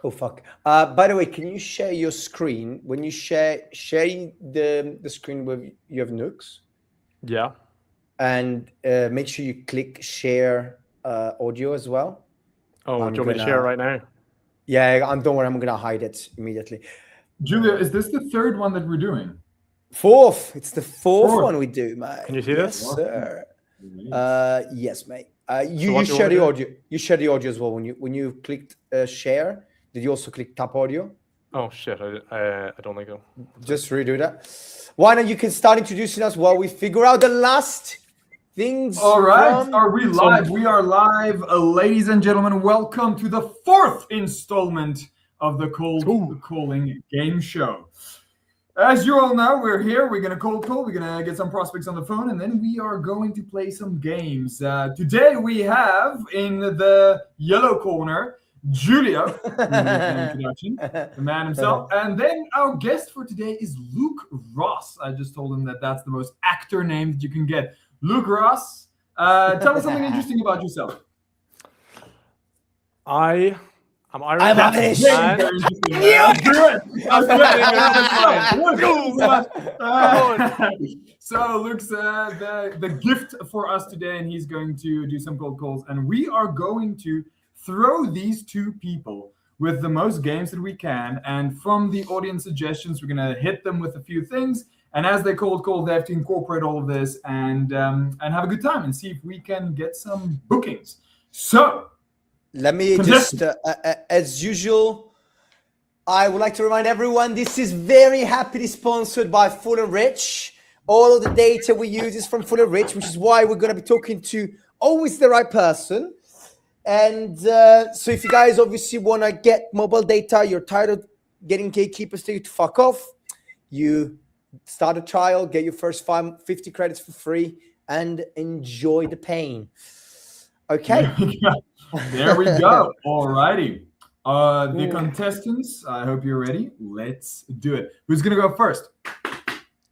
Oh fuck. By the way, can you share your screen? When you share the screen where you have nukes, Yeah. and make sure you click share audio as well. Oh, I'm do you want me to share it right now? Yeah, don't worry. I'm gonna hide it immediately. Julia, is this the third one that we're doing? Fourth. It's the fourth Fourth. one we do, mate. Can you see yes, this? sir. Yes, mate. You what do you share want me the to do? audio. You share the audio as well when you clicked share. Did you also click tap audio? Oh shit! I don't think so. Just redo that. Why not? You can start introducing us while we figure out the last things. All right, from- are we live? We are live, ladies and gentlemen. Welcome to the fourth installment of the Cold Calling Game Show. As you all know, we're here. We're going to cold call. We're going to get some prospects on the phone, and then we are going to play some games. Today we have in the yellow corner, Julio, introduction, the man himself. And then our guest for today is Luke Ross. I just told him that that's the most actor name that you can get. Luke Ross, tell us something interesting about yourself. I'm Irish. I'm Irish. So Luke's the gift for us today, and he's going to do some cold calls, and we are going to throw these two people with the most games that we can, and from the audience suggestions, we're going to hit them with a few things, and as they cold call, they have to incorporate all of this and have a good time and see if we can get some bookings. So let me just, as usual, I would like to remind everyone this is very happily sponsored by FullEnrich. All of the data we use is from FullEnrich, which is why we're going to be talking to always the right person. And so if you guys obviously want to get mobile data, you're tired of getting gatekeepers to fuck off, you start a trial, get your first 50 credits for free, and enjoy the pain. Okay. There we go. All righty. The contestants, I hope you're ready. Let's do it. Who's going to go first?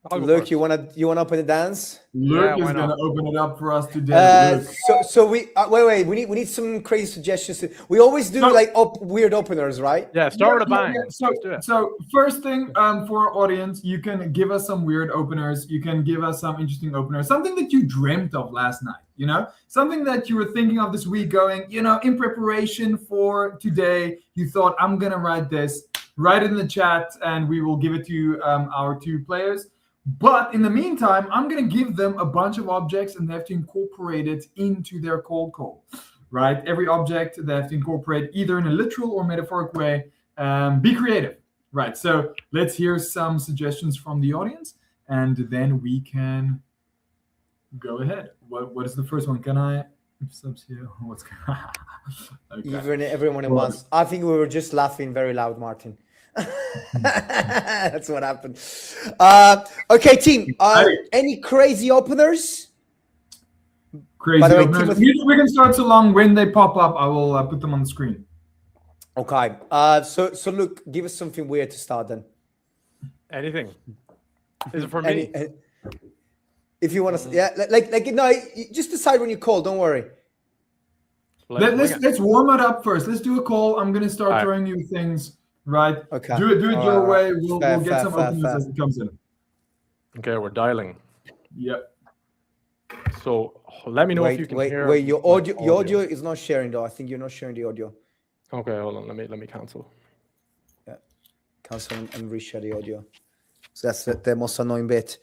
Luke, first. you wanna open the dance? Luke is going to open it up for us today. So we wait. We need some crazy suggestions. We always do weird openers, right? Yeah, start with a bang. So first thing for our audience, you can give us some weird openers. You can give us some interesting openers. Something that you dreamt of last night. You know, something that you were thinking of this week. Going, in preparation for today, you thought, I'm gonna write this. Write it in the chat, and we will give it to our two players. But in the meantime, I'm going to give them a bunch of objects, and they have to incorporate it into their cold call, right? Every object they have to incorporate either in a literal or metaphoric way. Be creative, right? So let's hear some suggestions from the audience, and then we can go ahead. What is the first one? Can I? Subs here. What's going on? Okay. Everyone at once. I think we were just laughing very loud, Martin. That's what happened. Okay, team. Any crazy openers? Crazy openers. We can start so long. When they pop up, I will put them on the screen. Okay. So look, give us something weird to start then. Anything. Is it for me? If you want to, no. Just decide when you call. Don't worry. Let's warm it up first. Let's do a call. I'm gonna start throwing you things. Right. Okay. Do it your way. We'll get some openings as it comes in. Okay, we're dialing. Yep. So let me know if you can hear. Wait, your audio is not sharing though. I think you're not sharing the audio. Okay, hold on. Let me cancel. Yeah, cancel and reshare the audio. So that's the most annoying bit.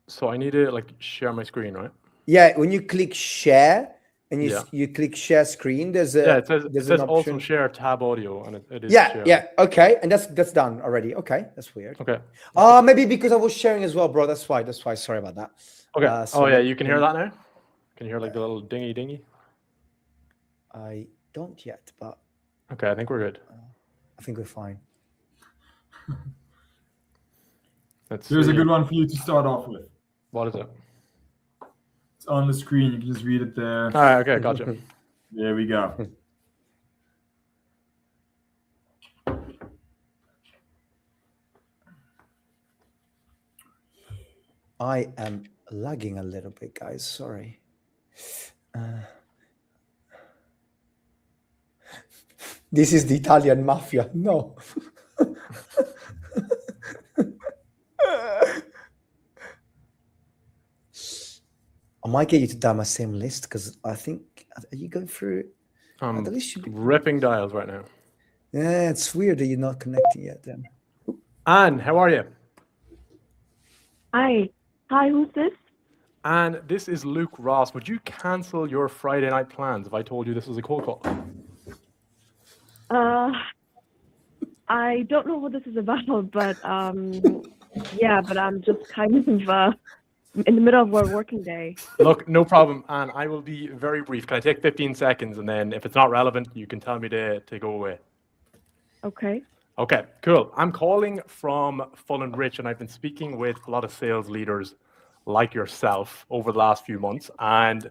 So I need to share my screen, right? Yeah, when you click share. And you click share screen. There's it says also share tab audio, and it is share. Okay, and that's done already. Okay, that's weird. Okay. Maybe because I was sharing as well, bro. That's why. Sorry about that. Okay. You can hear that now. Can you hear the little dingy? I don't yet, but okay, I think we're good. I think we're fine. Here's a good one for you to start off with. What is it? It's on the screen. You can just read it there. All right. Okay. Gotcha. There we go. I am lagging a little bit, guys. Sorry. This is the Italian mafia. No. I might get you to down my same list because I think, are you going through? I'm the list should be ripping dials right now. Yeah, it's weird that you're not connecting yet then. Anne, how are you? Hi, who's this? And this is Luke Ross. Would you cancel your Friday night plans if I told you this was a cold call? I don't know what this is about, but yeah, but I'm just kind of in the middle of a working day. Look, no problem, Anne. I will be very brief. Can I take 15 seconds, and then if it's not relevant, you can tell me to go away. Okay. Okay, cool. I'm calling from FullEnrich, and I've been speaking with a lot of sales leaders like yourself over the last few months, and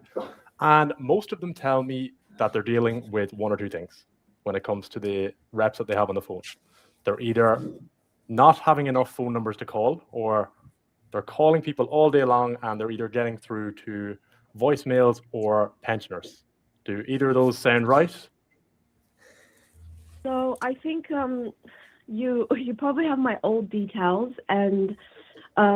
most of them tell me that they're dealing with one or two things when it comes to the reps that they have on the phone. They're either not having enough phone numbers to call, or they're calling people all day long and they're either getting through to voicemails or pensioners. Do either of those sound right? So I think you probably have my old details, and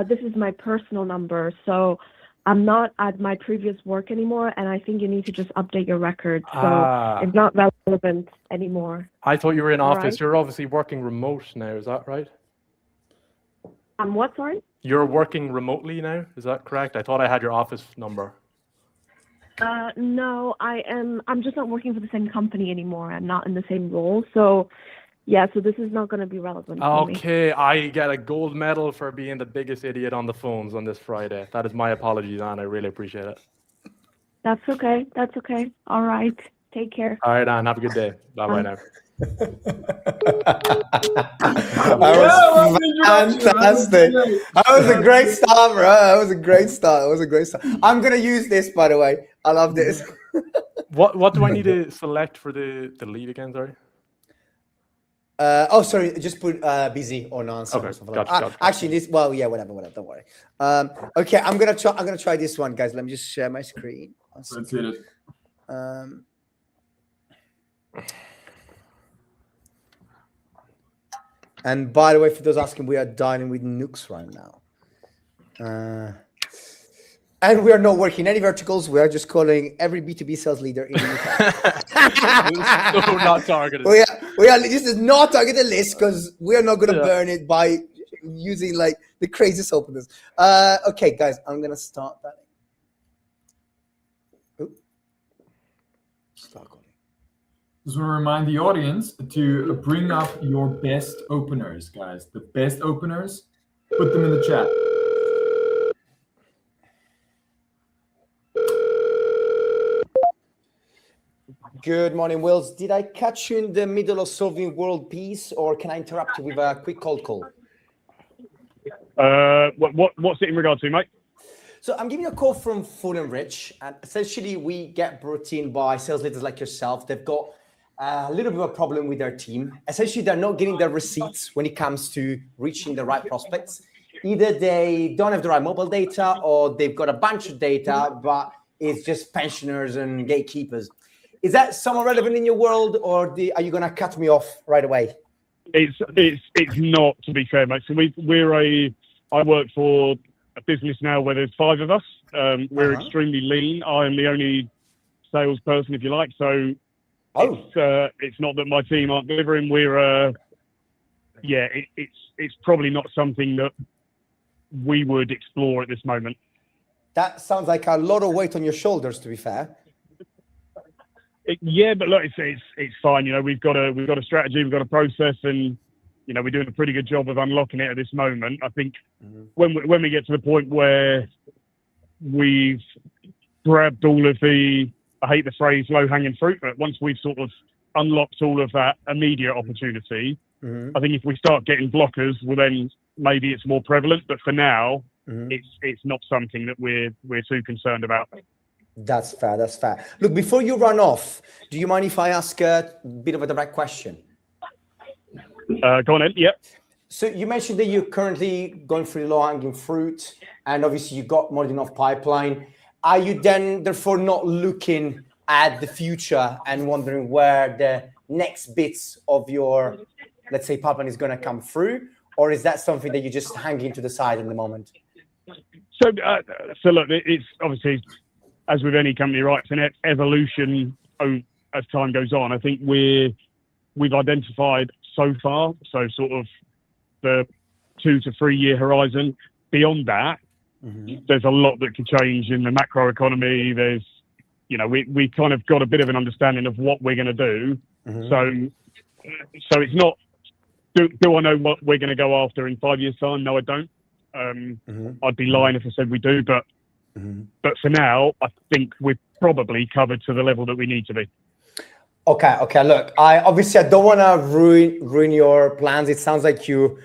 this is my personal number. So I'm not at my previous work anymore, and I think you need to just update your record. So it's not relevant anymore. I thought you were in office. Right. You're obviously working remote now. Is that right? What, sorry? You're working remotely now. Is that correct? I thought I had your office number. No, I'm just not working for the same company anymore. I'm not in the same role. So yeah, so this is not going to be relevant for me. Okay, I get a gold medal for being the biggest idiot on the phones on this Friday. That is my apologies, Anne. I really appreciate it. That's okay. All right. Take care. All right, Anne. Have a good day. Bye-bye now. That was fantastic. That was a great start, bro. That was a great start. I'm gonna use this, by the way. I love this. What do I need to select for the lead again? Sorry. Sorry. Just put busy or non-answer. Okay, Or something gotcha. Actually, this. Well, yeah, whatever. Don't worry. Okay, I'm gonna try this one, guys. Let me just share my screen. Let's hit it. And by the way, for those asking, we are dialing with nukes right now. And we are not working any verticals. We are just calling every B2B sales leader in the UK. So not targeted. we are. This is not targeted list because we are not going to burn it by using like the craziest openers. Okay, guys, I'm going to start that. Just want to remind the audience to bring up your best openers, guys. The best openers, put them in the chat. Good morning, Wills. Did I catch you in the middle of solving world peace, or can I interrupt you with a quick cold call? What's it in regard to, mate? So I'm giving you a call from FullEnrich, and essentially we get brought in by sales leaders like yourself. They've got a little bit of a problem with their team. Essentially, they're not getting their receipts when it comes to reaching the right prospects. Either they don't have the right mobile data, or they've got a bunch of data, but it's just pensioners and gatekeepers. Is that somewhat relevant in your world, or are you going to cut me off right away? It's not, to be fair, mate. So I work for a business now where there's 5 of us. We're extremely lean. I am the only salesperson, if you like. So it's not that my team aren't delivering. It's probably not something that we would explore at this moment. That sounds like a lot of weight on your shoulders, to be fair. But look, it's fine. You know, we've got a strategy, we've got a process, and you know, we're doing a pretty good job of unlocking it at this moment. I think when we get to the point where we've grabbed all of the, I hate the phrase low-hanging fruit, but once we've sort of unlocked all of that immediate opportunity, I think if we start getting blockers, well then maybe it's more prevalent. But for now, it's not something that we're too concerned about. That's fair. Look, before you run off, do you mind if I ask a bit of a direct question? Go on in. Yep. So you mentioned that you're currently going through low-hanging fruit, and obviously you got more than enough pipeline. Are you then therefore not looking at the future and wondering where the next bits of your, let's say, pipeline is going to come through? Or is that something that you just hanging to the side in the moment? So look, it's obviously, as with any company, right, it's an evolution as time goes on. I think we've identified so far, so sort of the 2 to 3 year horizon. Beyond that, there's a lot that could change in the macroeconomy. There's, you know, we kind of got a bit of an understanding of what we're going to do. So it's not, do I know what we're going to go after in 5 years' time? No, I don't. I'd be lying if I said we do, but for now, I think we're probably covered to the level that we need to be. Okay. Look, I don't want to ruin your plans. It sounds like you're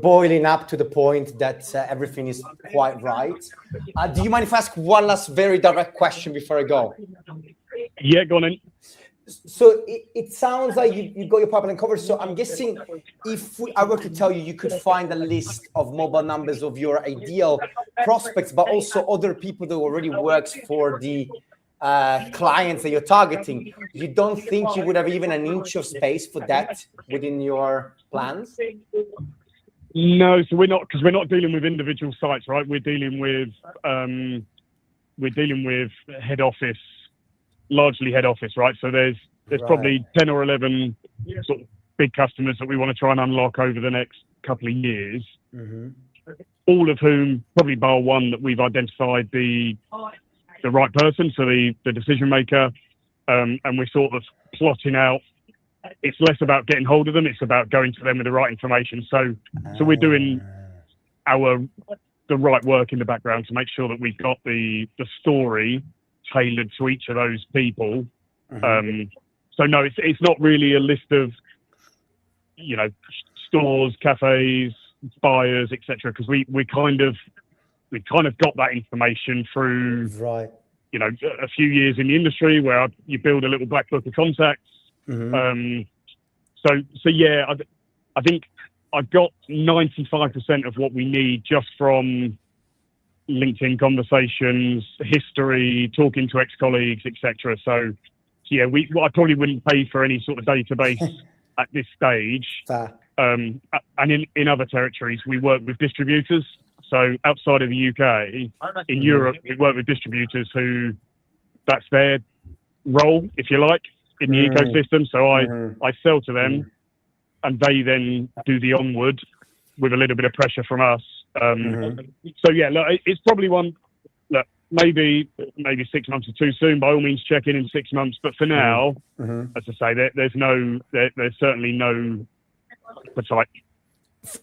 boiling up to the point that everything is quite right. Do you mind if I ask one last very direct question before I go? Yeah, go on in. So it sounds like you got your pipeline covered. So I'm guessing if I were to tell you could find a list of mobile numbers of your ideal prospects, but also other people that already works for the clients that you're targeting, you don't think you would have even an inch of space for that within your plans? No, so we're not, because we're not dealing with individual sites, right? We're dealing with head office, largely head office, right? So there's probably 10 or 11 sort of big customers that we want to try and unlock over the next couple of years. All of whom, probably bar one, that we've identified the right person, so the decision maker, and we're sort of plotting out. It's less about getting hold of them; it's about going to them with the right information. So we're doing the right work in the background to make sure that we've got the story tailored to each of those people. So no, it's not really a list of, you know, stores, cafes, buyers, etc. Because we kind of got that information through, you know, a few years in the industry where you build a little black book of contacts. So yeah, I think I've got 95% of what we need just from LinkedIn conversations, history, talking to ex-colleagues, etc. So yeah, I probably wouldn't pay for any sort of database at this stage. And in other territories, we work with distributors. So outside of the UK, in Europe, we work with distributors who that's their role, if you like, in the ecosystem. So I sell to them, and they then do the onward with a little bit of pressure from us. So yeah, look, it's probably one. Look, maybe 6 months are too soon. By all means, check in 6 months. But for now, as I say, there's certainly no appetite.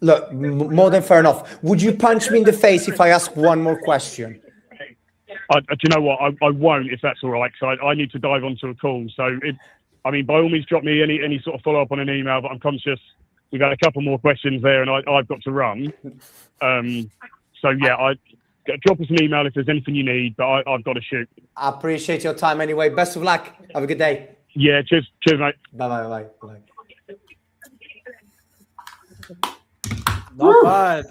Look, more than fair enough. Would you punch me in the face if I ask one more question? Do you know what? I won't, if that's all right. So I need to dive onto a call. So, by all means, drop me any sort of follow up on an email. But I'm conscious we've had a couple more questions there, and I've got to run. So yeah, drop us an email if there's anything you need. But I've got to shoot. I appreciate your time anyway. Best of luck. Have a good day. Yeah. Cheers, mate. Bye. Not bad.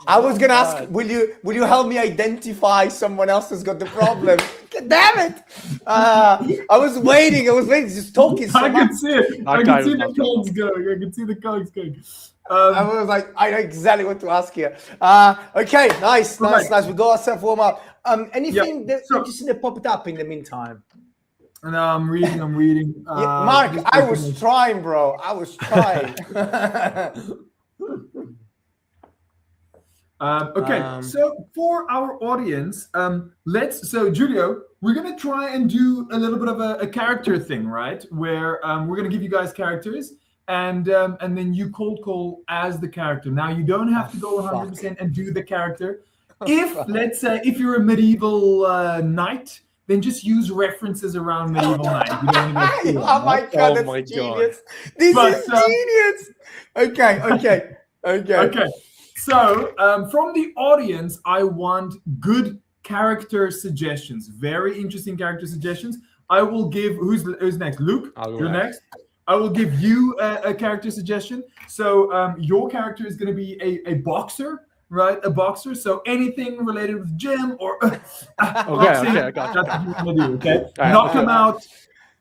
I was gonna ask, will you help me identify someone else who's got the problem? Damn it! I was waiting, just talking. I can see it. I can see the cogs going. I was like, I know exactly what to ask here. Okay, nice. We got ourselves warm up. Anything that interesting that popped up in the meantime? No, I'm reading. Mark, I was trying, bro. I was trying. So for our audience, so Giulio, we're gonna try and do a little bit of a character thing, right? Where we're gonna give you guys characters, and then you cold call as the character. Now you don't have to go 100% and do the character. If let's say if you're a medieval knight, then just use references around medieval knight. You don't need to oh my god, that's genius! This is genius. Okay. So, from the audience, I want good character suggestions. Very interesting character suggestions. I will give who's next? Luke, you're next. I will give you a character suggestion. So, your character is going to be a boxer, right? A boxer. So anything related with gym or boxing, I got you. that's what you want to do. Okay, knock him out.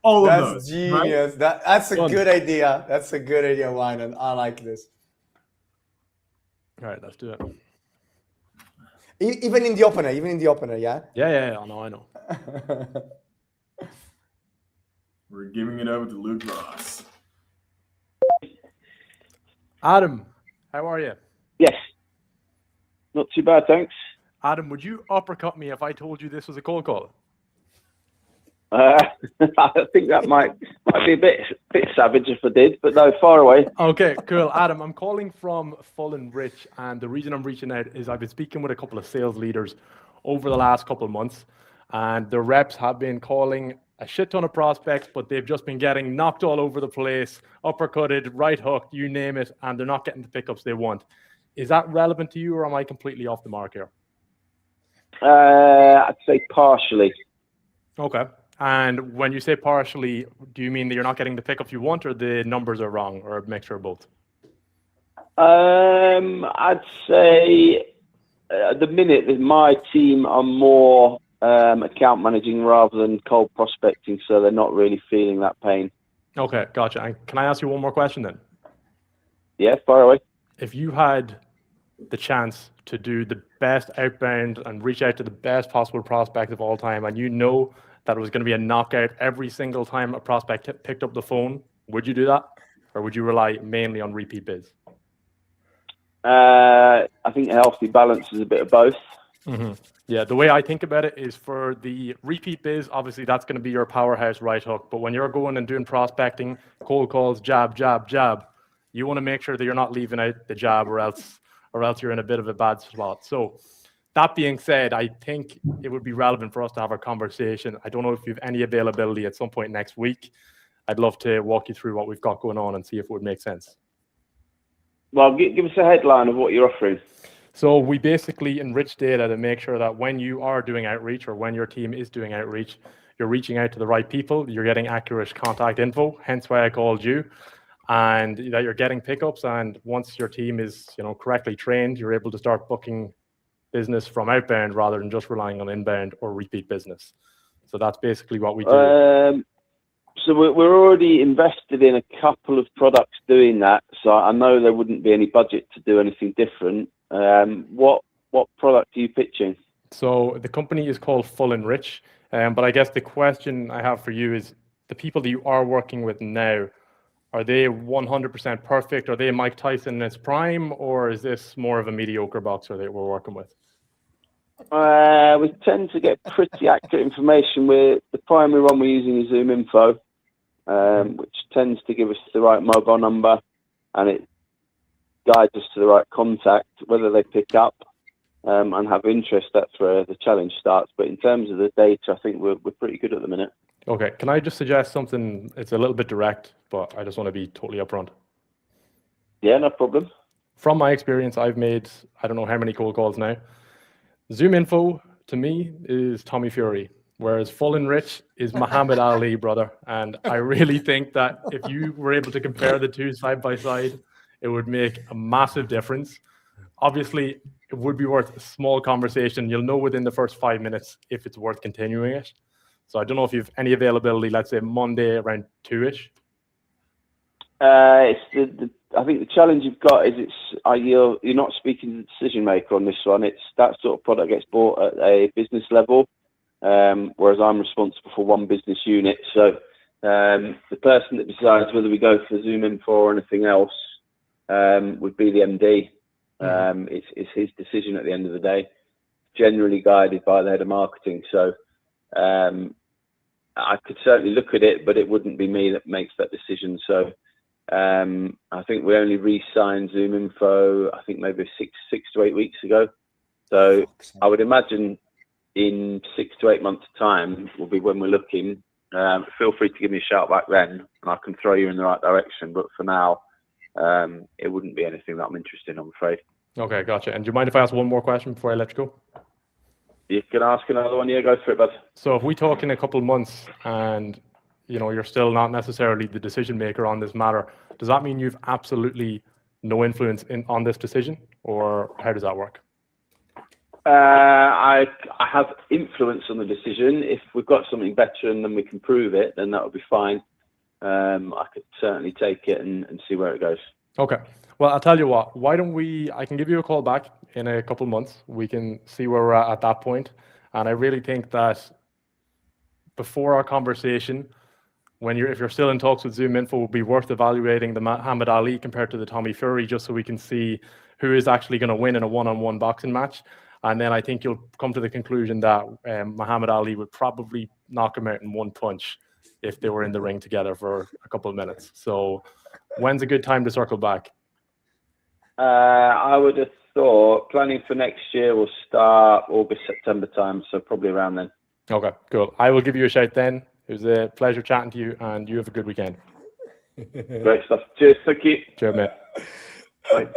all of That's those. genius. Right? That's a Done. good idea. That's a good idea, Wynon. I like this. All right, let's do it. Even in the opener, yeah? Yeah, I know. We're giving it over to Luke Ross. Adam, how are you? Yes. Not too bad, thanks. Adam, would you uppercut me if I told you this was a cold call? I think that might be a bit savage if I did, but no, far away. Okay, cool. Adam, I'm calling from FullEnrich, and the reason I'm reaching out is I've been speaking with a couple of sales leaders over the last couple of months, and the reps have been calling a shit ton of prospects, but they've just been getting knocked all over the place, uppercutted, right hooked, you name it, and they're not getting the pickups they want. Is that relevant to you, or am I completely off the mark here? I'd say partially. Okay. And when you say partially, do you mean that you're not getting the pickups you want, or the numbers are wrong, or a mixture of both? I'd say at the minute that my team are more account managing rather than cold prospecting, so they're not really feeling that pain. Okay, gotcha. And can I ask you one more question then? Yeah, far away. If you had the chance to do the best outbound and reach out to the best possible prospect of all time, and you know that it was going to be a knockout every single time a prospect picked up the phone, would you do that? Or would you rely mainly on repeat bids? I think a healthy balance is a bit of both. Mm-hmm. Yeah, the way I think about it is for the repeat biz, obviously that's going to be your powerhouse right hook. But when you're going and doing prospecting, cold calls, jab, you want to make sure that you're not leaving out the jab, or else you're in a bit of a bad spot. So that being said, I think it would be relevant for us to have a conversation. I don't know if you have any availability at some point next week. I'd love to walk you through what we've got going on and see if it would make sense. Well, give us a headline of what you're offering. So we basically enrich data to make sure that when you are doing outreach, or when your team is doing outreach, you're reaching out to the right people, you're getting accurate contact info, hence why I called you, and that you're getting pickups. And once your team is, correctly trained, you're able to start booking business from outbound rather than just relying on inbound or repeat business. So that's basically what we do. So we're already invested in a couple of products doing that. So I know there wouldn't be any budget to do anything different. What product are you pitching? So the company is called FullEnrich, but I guess the question I have for you is, the people that you are working with now, are they 100% perfect? Are they Mike Tyson in its prime, or is this more of a mediocre boxer that we're working with? We tend to get pretty accurate information. The primary one we're using is Zoom Info, which tends to give us the right mobile number, and it guides us to the right contact. Whether they pick up and have interest, that's where the challenge starts. But in terms of the data, I think we're pretty good at the minute. Okay, can I just suggest something? It's a little bit direct, but I just want to be totally upfront. Yeah, no problem. From my experience, I've made, I don't know how many cold calls now. Zoom Info, to me, is Tommy Fury, whereas FullEnrich is Muhammad Ali, brother. And I really think that if you were able to compare the two side by side, it would make a massive difference. Obviously, it would be worth a small conversation. You'll know within the first 5 minutes if it's worth continuing it. So I don't know if you have any availability, let's say Monday around 2-ish. I think the challenge you've got is you're not speaking to the decision maker on this one. It's that sort of product gets bought at a business level, whereas I'm responsible for one business unit. So the person that decides whether we go for Zoom Info or anything else would be the MD. It's his decision at the end of the day, generally guided by the head of marketing. So I could certainly look at it, but it wouldn't be me that makes that decision. So I think we only re-signed Zoom Info, I think maybe six to 8 weeks ago. So I would imagine in 6 to 8 months' time will be when we're looking. Feel free to give me a shout back then, and I can throw you in the right direction. But for now, it wouldn't be anything that I'm interested in, I'm afraid. Okay, gotcha. And do you mind if I ask one more question before I let you go? You can ask another one. Yeah, go for it, bud. So if we talk in a couple of months and you're still not necessarily the decision maker on this matter, does that mean you've absolutely no influence on this decision, or how does that work? I have influence on the decision. If we've got something better and then we can prove it, then that would be fine. I could certainly take it and see where it goes. Okay. Well, I'll tell you what. Why don't I can give you a call back in a couple of months. We can see where we're at that point. And I really think that before our conversation, if you're still in talks with Zoom Info, it would be worth evaluating the Muhammad Ali compared to the Tommy Fury, just so we can see who is actually going to win in a one-on-one boxing match. And then I think you'll come to the conclusion that Muhammad Ali would probably knock him out in one punch if they were in the ring together for a couple of minutes. So when's a good time to circle back? I would have thought planning for next year will start August, September time, so probably around then. Okay, cool. I will give you a shout then. It was a pleasure chatting to you, and you have a good weekend. Great stuff. Cheers. Thank you. Cheers, mate. Bye.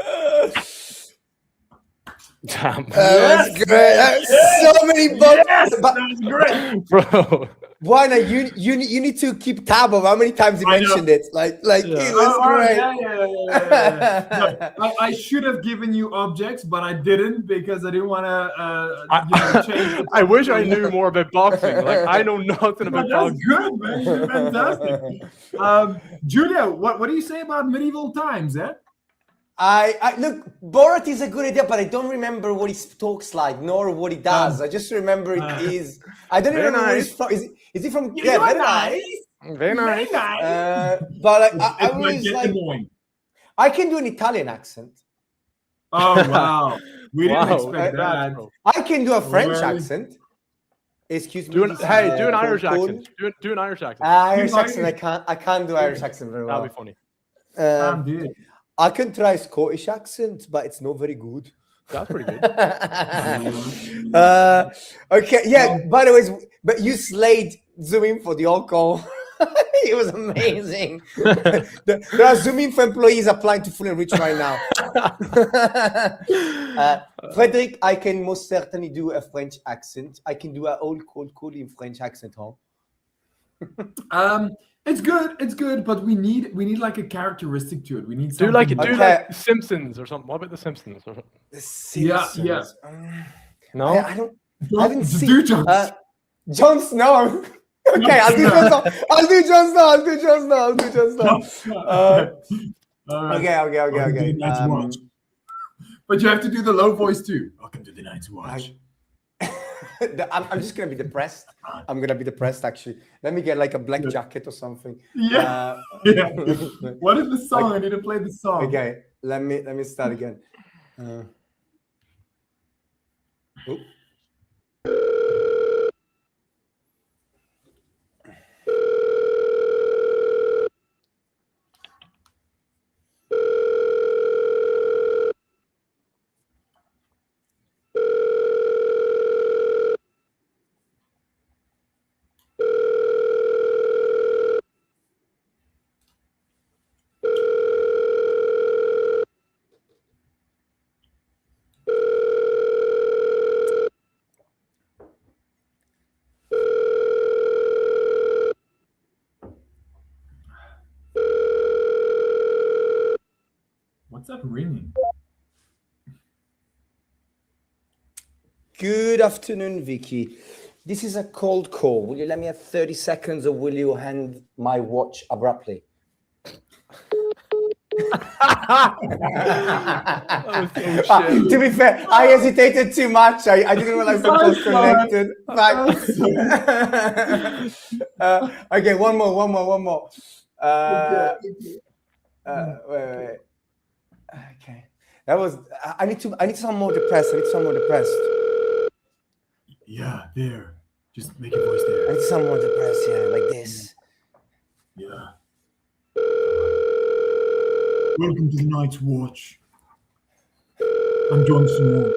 Damn. That's great. So many bugs. Yes, that was great. Bro. Juana, you need to keep tab of how many times you mentioned it. Like Yeah. it was great. Yeah. No, I should have given you objects, but I didn't because I didn't want to change. I wish I knew more about boxing. Like, I know nothing about That's boxing. good, man. You're fantastic. Julia, what do you say about medieval times, eh? I look, Borat is a good idea, but I don't remember what he talks like, nor what he does. I just remember it is. I don't Very remember where nice. he's from. Is he from? Yeah, very nice. Very nice. But I It might was get like, annoying. I can do an Italian accent. Oh wow, we didn't Wow. expect that. Bro. I can do a French Really? accent. Excuse me. Do an this is, Irish code. accent. Do an Irish accent. Irish Do accent. I can't do Irish accent very well. That'll be funny. Dude. I can try Scottish accent, but it's not very good. That's pretty good. Okay, yeah. By the way, but you slayed Zoom Info the alcohol. It was amazing. There are Zoom Info employees applying to FullEnrich right now. Frederick, I can most certainly do a French accent. I can do an old cool in French accent, huh? It's good, but we need like a characteristic to it. We need Do something. like Okay. Simpsons or something. What about the Simpsons? Or something? The Yeah. Simpsons. No. I don't. I haven't seen. Do Jones. Jon Snow. Okay, I'll do Jon Snow. I'll do Jon Snow. All right. Okay. Welcome to the Night's Watch. But you have to do the low voice too. Welcome to the Night's Watch. I'm just gonna be depressed. I'm gonna be depressed. Actually, let me get like a black jacket or something. Yeah. Yeah. What is the song? I need to play the song. Okay, let me start again. Oop. What's that ringing? Good afternoon, Vicky. This is a cold call. Will you let me have 30 seconds, or will you hand my watch abruptly? To be fair, I hesitated too much. I didn't realize the call was connected. Okay, one more. Wait. Okay, that was. I need to sound more depressed. Yeah, there. Just make your voice there. I need to sound more depressed. Yeah, like this. Yeah. Welcome to the Night's Watch. I'm Jon Snow.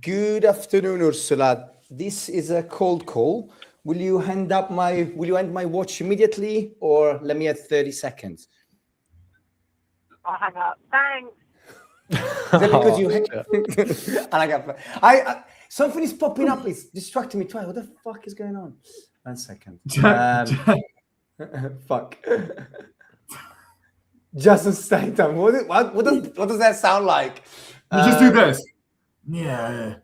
Good afternoon, Ursula. This is a cold call. Will you hand my watch immediately, or let me have 30 seconds? I'll hang up. Thanks. Is that because you I something is popping up. It's distracting me twice. What the fuck is going on? 1 second. Fuck. Jason Statham. What does that sound like? You just do this. Yeah.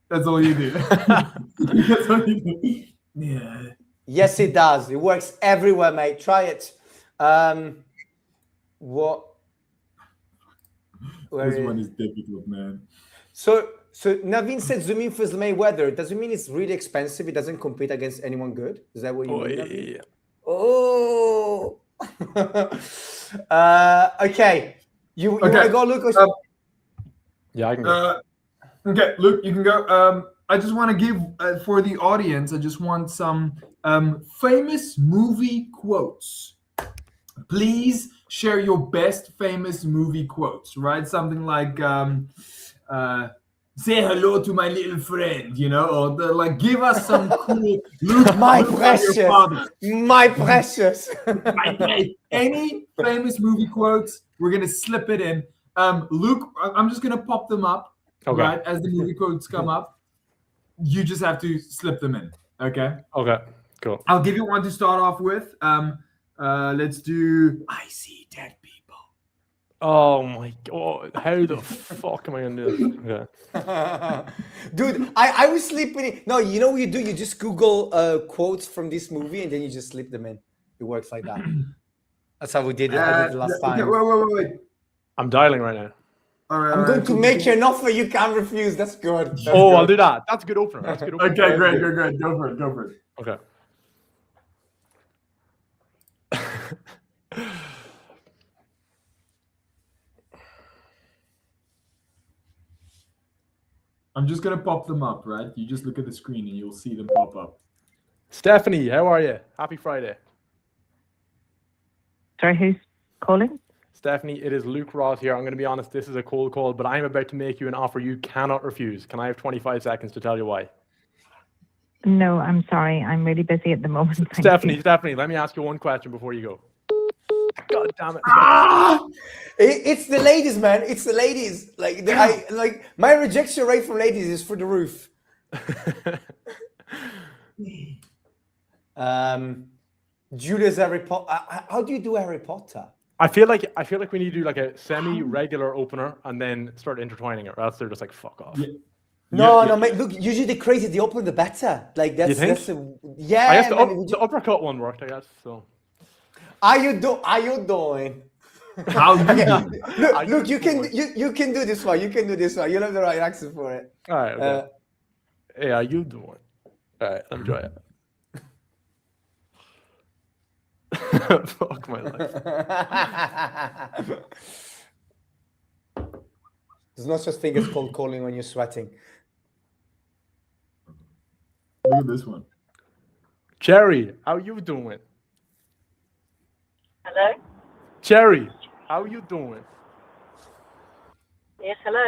That's all you do. That's all you do. Yeah. Yes, it does. It works everywhere, mate. Try it. What? This one is difficult, man. So Naveen said zoom in for Mayweather. Does it mean it's really expensive? It doesn't compete against anyone good? Is that what you mean? Naveen? Oh. Okay. You want to go, Luke? Yeah, I can go. Okay, Luke, you can go. I just want to give for the audience. I just want some famous movie quotes. Please share your best famous movie quotes. Right, something like "Say hello to my little friend," you know, or like give us some cool. Luke, my precious. Any famous movie quotes? We're gonna slip it in. Luke, I'm just gonna pop them up. Okay. Right, as the movie quotes come up, you just have to slip them in. Okay. Okay. Cool. I'll give you one to start off with. Let's do. I see dead people. Oh my god! How the fuck am I gonna do this? Okay. Dude, I was sleeping. No, you know what you do? You just Google quotes from this movie and then you just slip them in. It works like that. That's how we did it. I did it last time. Wait. I'm dialing right now. All right, I'm going to make you an offer you can't refuse. That's good. That's Oh, good. I'll do that. That's a good opener. That's a good opener. Okay, great. Go for it. Okay. I'm just gonna pop them up, right? You just look at the screen and you'll see them pop up. Stephanie, how are you? Happy Friday. Sorry, who's calling? Stephanie, it is Luke Ross here. I'm going to be honest, this is a cold call, but I'm about to make you an offer you cannot refuse. Can I have 25 seconds to tell you why? No, I'm sorry. I'm really busy at the moment. Thank Stephanie, you. let me ask you one question before you go. God damn it. It's the ladies, man. It's the ladies. Like my rejection rate from ladies is through the roof. Julia's Harry Potter. How do you do Harry Potter? I feel like we need to do like a semi-regular opener and then start intertwining it, or else they're just like, fuck off. Yeah. No, mate. Look, usually the crazier the opener, the better. Like that's You think? yeah. I guess the uppercut one worked, I guess. So. Are you doing? How you Look, you can do this one. You can do this one. You'll have the right accent for it. All right. Okay. Hey, how you doing? All right, let me try it. Fuck my life. There's no such thing as cold calling when you're sweating. Look at this one. Cherry, how you doing? Hello? Cherry, how you doing? Yes, hello?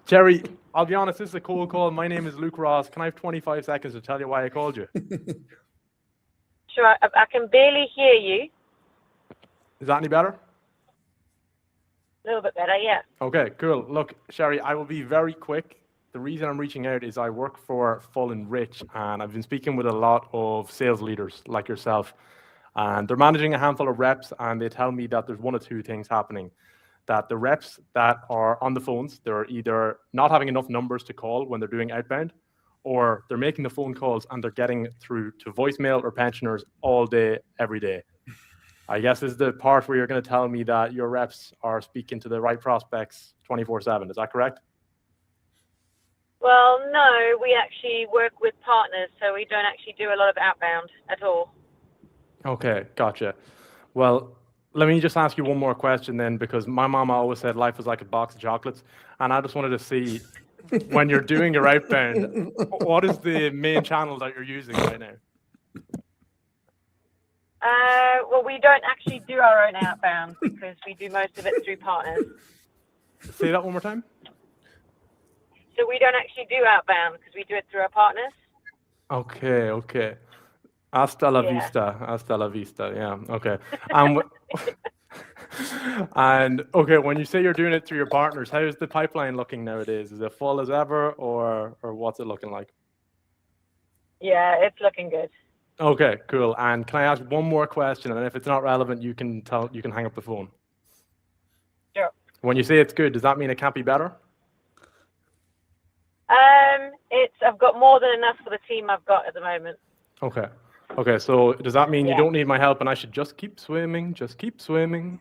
Cherry, I'll be honest, this is a cold call. My name is Luke Ross. Can I have 25 seconds to tell you why I called you? Sure, I can barely hear you. Is that any better? A little bit better, yeah. Okay, cool. Look, Sherry, I will be very quick. The reason I'm reaching out is I work for FullEnrich, and I've been speaking with a lot of sales leaders like yourself, and they're managing a handful of reps, and they tell me that there's one or two things happening. That the reps that are on the phones, they're either not having enough numbers to call when they're doing outbound, or they're making the phone calls and they're getting through to voicemail or pensioners all day, every day. I guess this is the part where you're going to tell me that your reps are speaking to the right prospects 24/7. Is that correct? Well, no, we actually work with partners, so we don't actually do a lot of outbound at all. Okay, gotcha. Well, let me just ask you one more question then, because my mama always said life was like a box of chocolates, and I just wanted to see, when you're doing your outbound, what is the main channel that you're using right now? Well, we don't actually do our own outbound because we do most of it through partners. Say that one more time. So we don't actually do outbound because we do it through our partners. Okay. Hasta la vista. Yeah. Okay. And okay, when you say you're doing it through your partners, how is the pipeline looking nowadays? Is it full as ever, or what's it looking like? Yeah, it's looking good. Okay, cool. And can I ask one more question? And if it's not relevant, you can hang up the phone. When you say it's good, does that mean it can't be better? I've got more than enough for the team I've got at the moment. Okay. Okay, so does that mean you don't need my help and I should just keep swimming? Just keep swimming?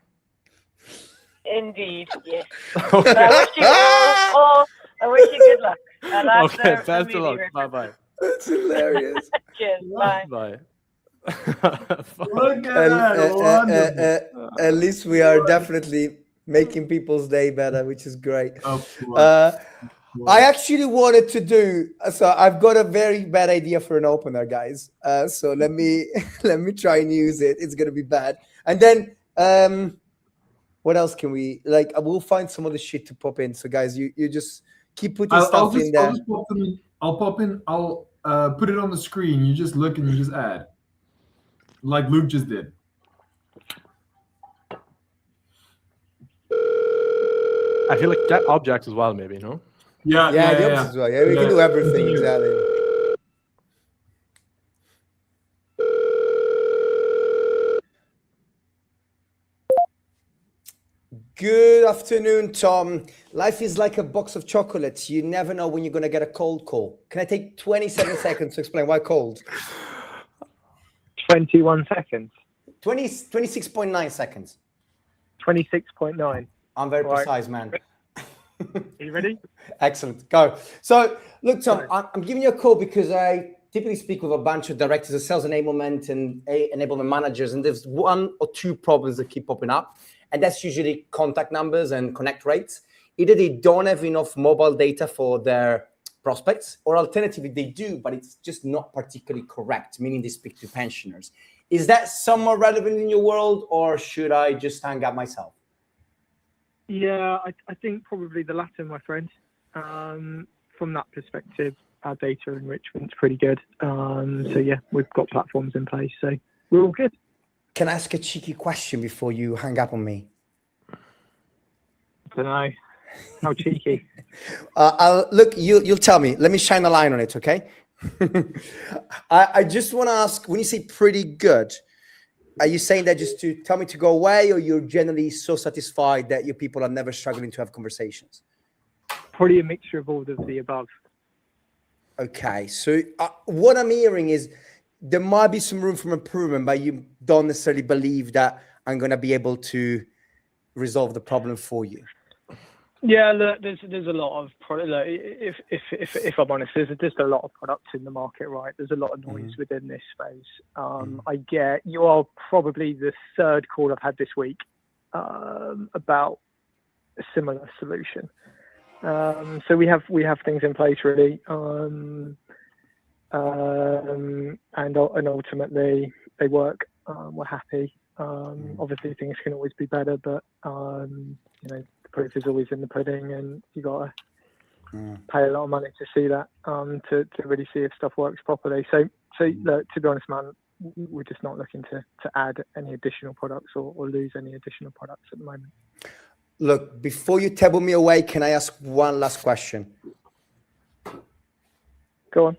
Indeed, yes. Okay. But I wish you I wish you good luck. Okay, best of luck. Bye-bye. That's hilarious. Cheers. Bye. Bye. Look at that. Wonderful. At least we are definitely making people's day better, which is great. Of course. I actually wanted to do so. I've got a very bad idea for an opener, guys. So let me try and use it. It's gonna be bad. And then what else can we like? I will find some other shit to pop in. So guys, you just keep putting stuff in there. I'll pop in. I'll put it on the screen. You just look and you just add, like Luke just did. I feel like get objects as well, maybe, no? Yeah. As well. Yeah, we can do everything exactly. Good afternoon, Tom. Life is like a box of chocolates. You never know when you're going to get a cold call. Can I take 27 seconds to explain why cold? 21 seconds. 26.9 seconds. 26.9. I'm very precise, man. Are you ready? Excellent. Go. So, look, Tom, I'm giving you a call because I typically speak with a bunch of directors of sales enablement and enablement managers, and there's one or two problems that keep popping up. And that's usually contact numbers and connect rates. Either they don't have enough mobile data for their prospects, or alternatively, they do, but it's just not particularly correct, meaning they speak to pensioners. Is that somewhat relevant in your world, or should I just hang up myself? Yeah, I think probably the latter, my friend. From that perspective, our data enrichment's pretty good. So yeah, we've got platforms in place, so we're all good. Can I ask a cheeky question before you hang up on me? I don't know. How cheeky? Look, you'll tell me. Let me shine a line on it, okay? I just want to ask, when you say pretty good, are you saying that just to tell me to go away, or you're generally so satisfied that your people are never struggling to have conversations? Probably a mixture of all of the above. Okay, so what I'm hearing is there might be some room for improvement, but you don't necessarily believe that I'm going to be able to resolve the problem for you. Yeah, look, there's a lot of product. Look, if I'm honest, there's just a lot of products in the market, right? There's a lot of noise within this space. I get you are probably the third call I've had this week about a similar solution. So we have things in place really, and ultimately they work. We're happy. Obviously things can always be better, but the proof is always in the pudding, and you gotta pay a lot of money to see that, to really see if stuff works properly. So look, to be honest, man, we're just not looking to add any additional products or lose any additional products at the moment. Look, before you table me away, can I ask one last question? Go on.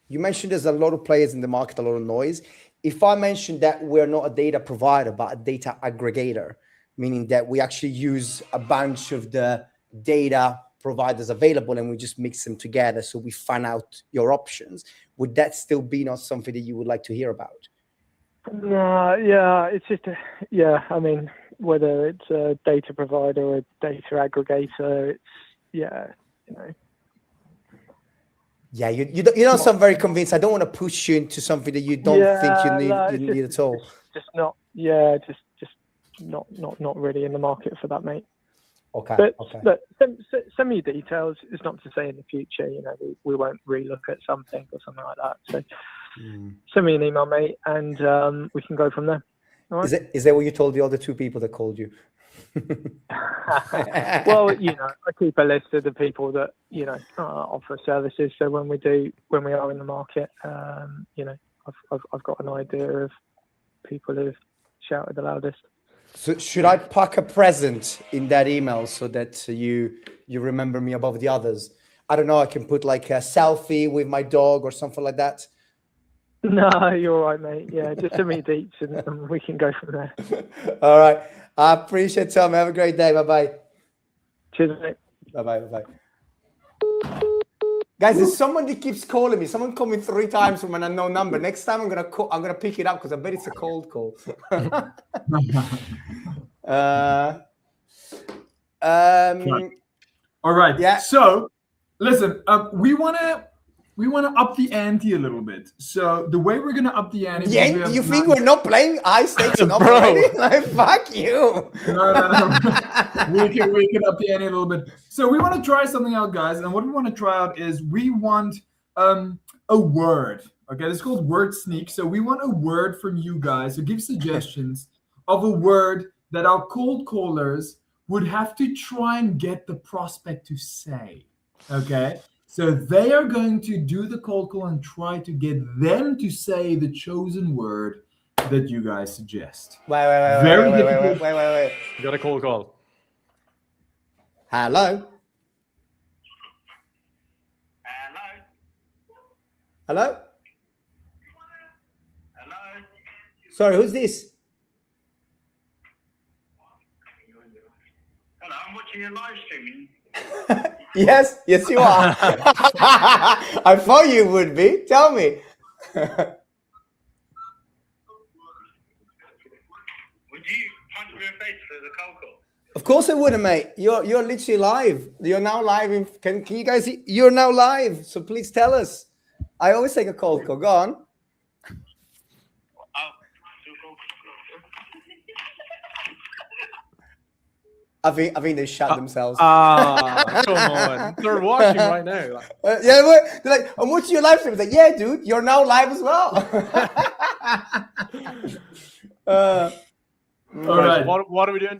You mentioned there's a lot of players in the market, a lot of noise. If I mentioned that we're not a data provider, but a data aggregator, meaning that we actually use a bunch of the data providers available and we just mix them together so we find out your options, would that still be not something that you would like to hear about? Yeah, it's just, I mean, whether it's a data provider or a data aggregator, it's, Yeah, you don't sound very convinced. I don't want to push you into something that you don't think you need at all. Just not, not really in the market for that, mate. Okay. But send me your details. It's not to say in the future, we won't relook at something or something like that. So send me an email, mate, and we can go from there. All right? Is that what you told the other two people that called you? Well, I keep a list of the people that offer services. So when we are in the market, I've got an idea of people who've shouted the loudest. So should I pack a present in that email so that you remember me above the others? I don't know. I can put like a selfie with my dog or something like that. No, you're all right, mate. Yeah, just send me deets and we can go from there. All right. I appreciate it, Tom. Have a great day. Bye-bye. Cheers, mate. Bye. Guys, there's someone that keeps calling me. Someone called me 3 times from an unknown number. Next time I'm gonna pick it up because I bet it's a cold call. All right. Yeah. So, listen, we wanna up the ante a little bit. So the way we're gonna up the ante. Yeah, you think we're not playing high stakes enough already? Like, fuck you. No. we can up the ante a little bit. So we want to try something out, guys. And what we want to try out is we want a word. Okay, it's called Word Sneak. So we want a word from you guys. So give suggestions of a word that our cold callers would have to try and get the prospect to say. Okay. So they are going to do the cold call and try to get them to say the chosen word that you guys suggest. Wait. You got a cold call. Hello? Sorry, who's this? Hello, I'm watching your live streaming. Yes, you are. I thought you would be. Tell me. Would you punch me in the face for the cold call? Of course I wouldn't, mate. You're literally live. You're now live. Can you guys see? You're now live. So please tell us. I always take a cold call. Go on. I think they shut themselves. Come on. They're watching right now. They're like, I'm watching your live stream. It's like, yeah, dude, you're now live as well. All right. What are we doing?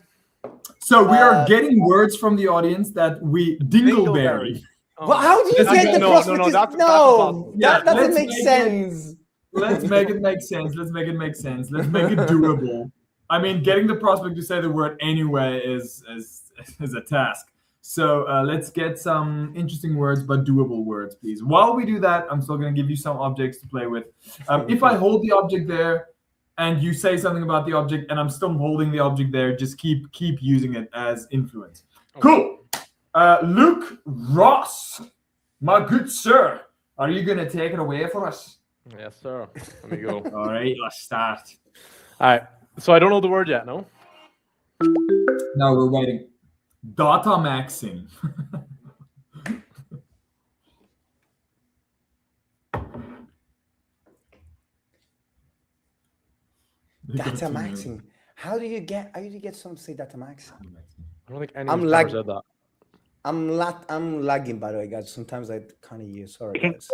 So we are getting words from the audience that we dingleberry. Well, how do you get the prospect? That doesn't make sense. Let's make it make sense. Let's make it doable. I mean, getting the prospect to say the word anyway is a task. So let's get some interesting words, but doable words, please. While we do that, I'm still going to give you some objects to play with. If I hold the object there and you say something about the object and I'm still holding the object there, just keep using it as influence. Cool. Luke Ross, my good sir, are you going to take it away for us? Yes, sir. Let me go. All right, let's start. All right. So I don't know the word yet, no? No, we're waiting. Data maxing. Data maxing. How do you get someone to say data maxing? I don't think anyone said that. I'm lagging, by the way, guys. Sometimes I can't hear you. Sorry, guys.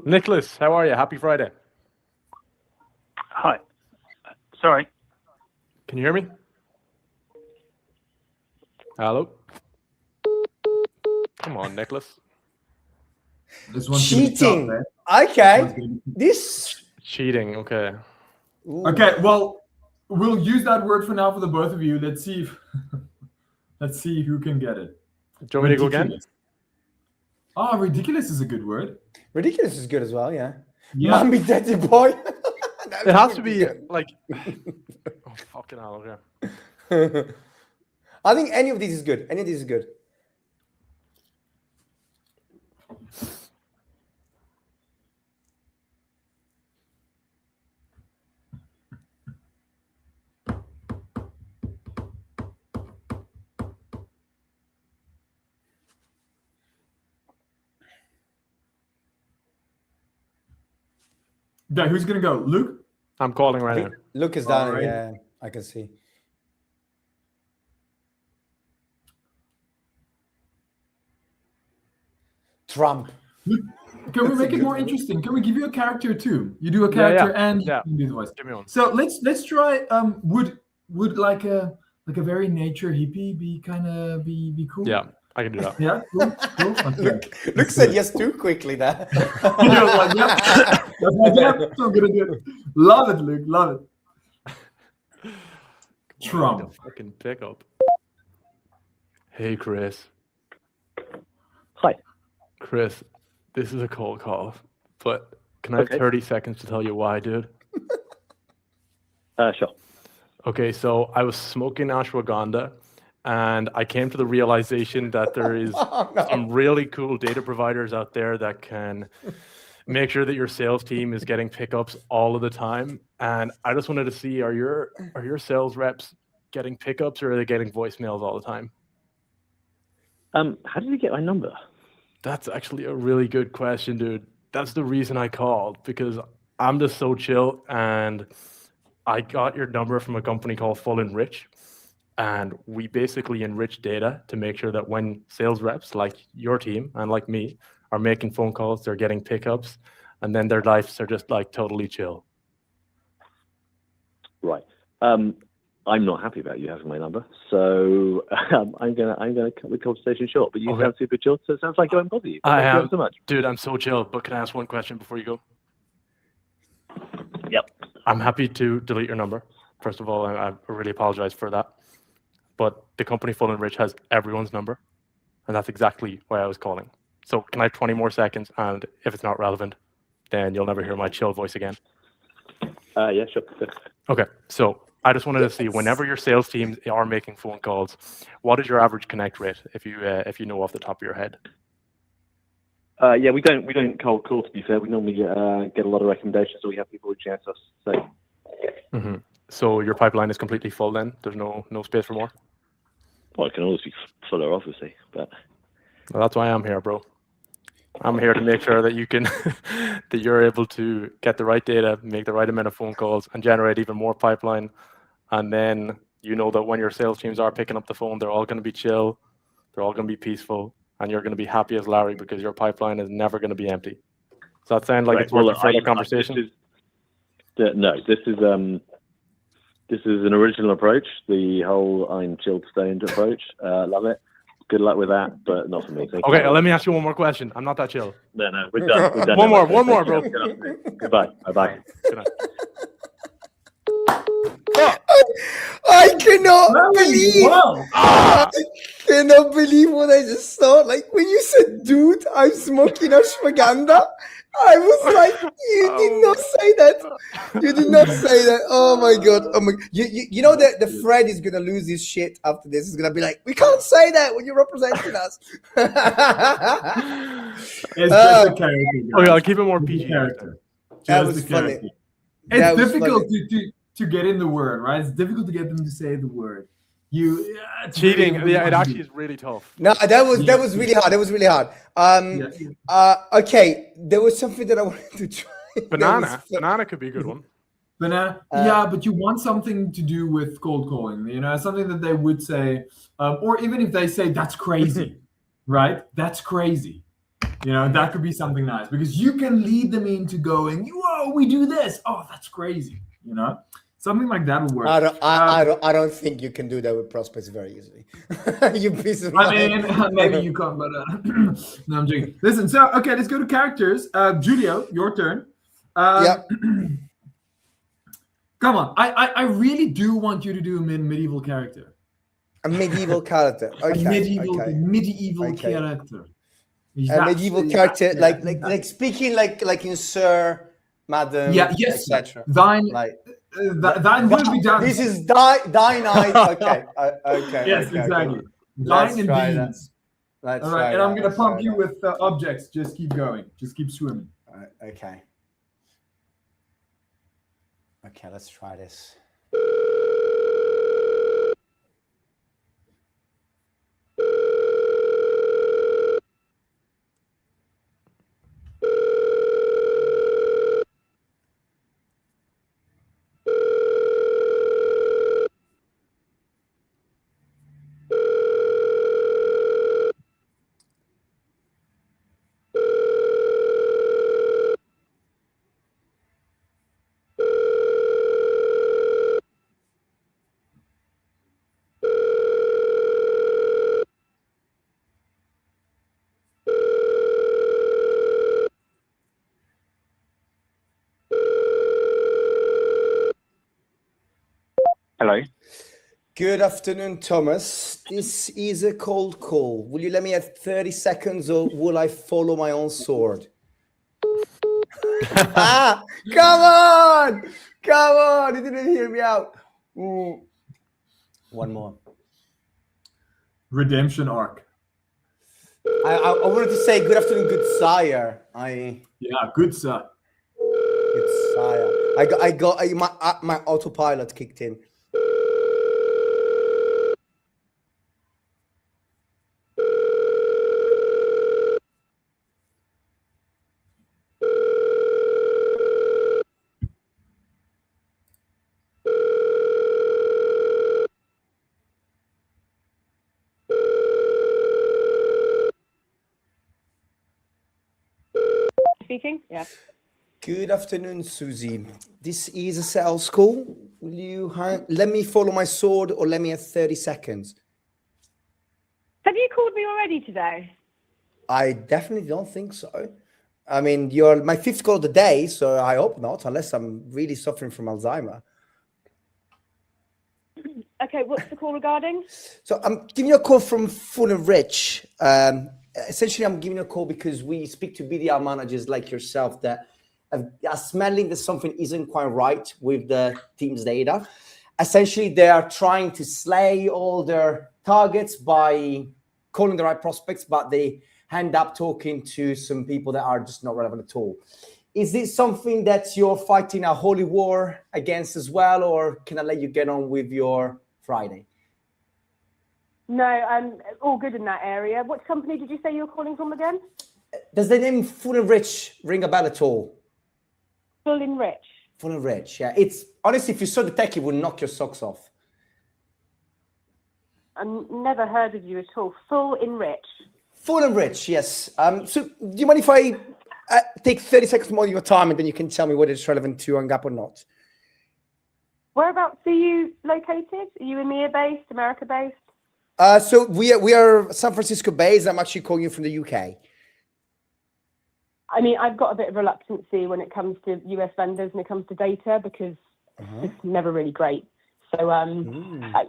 Nicholas, how are you? Happy Friday. Hi. Sorry. Can you hear me? Hello? Come on, Nicholas. Cheating. Okay. This cheating. Okay. Ooh. Okay. Well, we'll use that word for now for the both of you. Let's see who can get it. Do you want me to go again? Oh, ridiculous is a good word. Ridiculous is good as well. Yeah. Mommy, daddy, boy. It has to be like. Oh, fucking hell, okay. I think any of these is good. Any of these is good. Okay, who's gonna go? Luke? I'm calling right now. Luke is down. Right. Yeah, I can see. Trump. Can we make it more interesting? Can we give you a character too? You do a character and you can do the voice. Give me one. So let's try. Would like a very nature hippie be cool? Yeah, I can do that. Yeah, cool. Okay. Luke said yes too quickly there. He was like, yeah, that's my job. So I'm gonna do it. Love it, Luke. Love it. Trump. Fucking pick up. Hey, Chris. Hi. Chris, this is a cold call, but can I have 30 seconds to tell you why, dude? Sure. Okay, so I was smoking ashwagandha, and I came to the realization that there is some really cool data providers out there that can make sure that your sales team is getting pickups all of the time. And I just wanted to see, are your sales reps getting pickups, or are they getting voicemails all the time? How did you get my number? That's actually a really good question, dude. That's the reason I called, because I'm just so chill, and I got your number from a company called FullEnrich, and we basically enrich data to make sure that when sales reps like your team and like me are making phone calls, they're getting pickups, and then their lives are just like totally chill. Right. I'm not happy about you having my number, so I'm gonna cut the conversation short. But you sound super chill, so it sounds like I won't bother you. Thank you so much, dude. I'm so chill. But can I ask one question before you go? Yep. I'm happy to delete your number. First of all, I really apologize for that. But the company FullEnrich has everyone's number, and that's exactly why I was calling. So can I have 20 more seconds? And if it's not relevant, then you'll never hear my chill voice again. Yeah, sure. Okay, so I just wanted to see, whenever your sales teams are making phone calls, what is your average connect rate, if you know off the top of your head? Yeah, we don't cold call, to be fair. We normally get a lot of recommendations, so we have people reaching out to us. So, So your pipeline is completely full then? There's no space for more? Well, it can always be fuller, obviously, but well, that's why I'm here, bro. I'm here to make sure that you can, that you're able to get the right data, make the right amount of phone calls, and generate even more pipeline. And then you know that when your sales teams are picking up the phone, they're all going to be chill, they're all going to be peaceful, and you're going to be happy as Larry because your pipeline is never going to be empty. Does that sound like it's worth a further conversation? No, this is an original approach. The whole I'm chilled staying approach. Love it. Good luck with that, but not for me. Okay, let me ask you one more question. I'm not that chill. No, we're done. We're done. One more, bro. Goodbye. Bye-bye. Good night. I cannot believe what I just saw. Like when you said, dude, I'm smoking ashwagandha, I was like, you did not say that. You did not say that. Oh my god. Oh my, you know that the Fred is gonna lose his shit after this. He's gonna be like, we can't say that when you're representing us. It's just a character. Okay, I'll keep it more PG. That was funny. It's difficult to get in the word, right? It's difficult to get them to say the word. Cheating. Yeah, it actually is really tough. No, that was really hard. That was really hard. Okay, there was something that I wanted to try. Banana could be a good one. Banana. Yeah, but you want something to do with cold calling. You know, something that they would say, or even if they say that's crazy, right? That's crazy. You know, that could be something nice because you can lead them into going, whoa, we do this. Oh, that's crazy. You know, something like that would work. I don't think you can do that with prospects very easily. You piece of mind. I mean, maybe you can't, but no, I'm joking. Listen, so okay, let's go to characters. Julio, your turn. Yeah. Come on, I really do want you to do a medieval character. A medieval character. Okay. Medieval character. A medieval character, like speaking like in Sir, Madam, etc. Thine will be done. This is thine night. Okay. Okay. Yes, okay, exactly. Okay. Thine and beans. Let's all right, and I'm gonna pump you with objects. Just keep going. Just keep swimming. Okay. Okay, let's try this. Hello. Good afternoon, Thomas. This is a cold call. Will you let me have 30 seconds or will I follow my own sword? Come on! You didn't hear me out. One more. redemption arc. I wanted to say good afternoon, good sire. Yeah, good sir. Good sire. My autopilot kicked in. Speaking? Yeah. Good afternoon, Susie. This is a sales call. Will you let me follow my sword or let me have 30 seconds? Have you called me already today? I definitely don't think so. I mean, you're my fifth call of the day, so I hope not, unless I'm really suffering from Alzheimer. Okay, what's the call regarding? So I'm giving you a call from FullEnrich. Essentially, I'm giving you a call because we speak to BDR managers like yourself that are smelling that something isn't quite right with the team's data. Essentially, they are trying to slay all their targets by calling the right prospects, but they end up talking to some people that are just not relevant at all. Is this something that you're fighting a holy war against as well, or can I let you get on with your Friday? No, I'm all good in that area. What company did you say you were calling from again? Does the name FullEnrich ring a bell at all? FullEnrich. FullEnrich, yeah. It's honestly, if you saw the tech, it would knock your socks off. I've never heard of you at all. FullEnrich. FullEnrich, yes. So do you mind if I take 30 seconds more of your time and then you can tell me whether it's relevant to Hang Up or not? Whereabouts are you located? Are you EMEA based, America based? So we are San Francisco based. I'm actually calling you from the UK. I mean, I've got a bit of reluctancy when it comes to US vendors and it comes to data because it's never really great. So,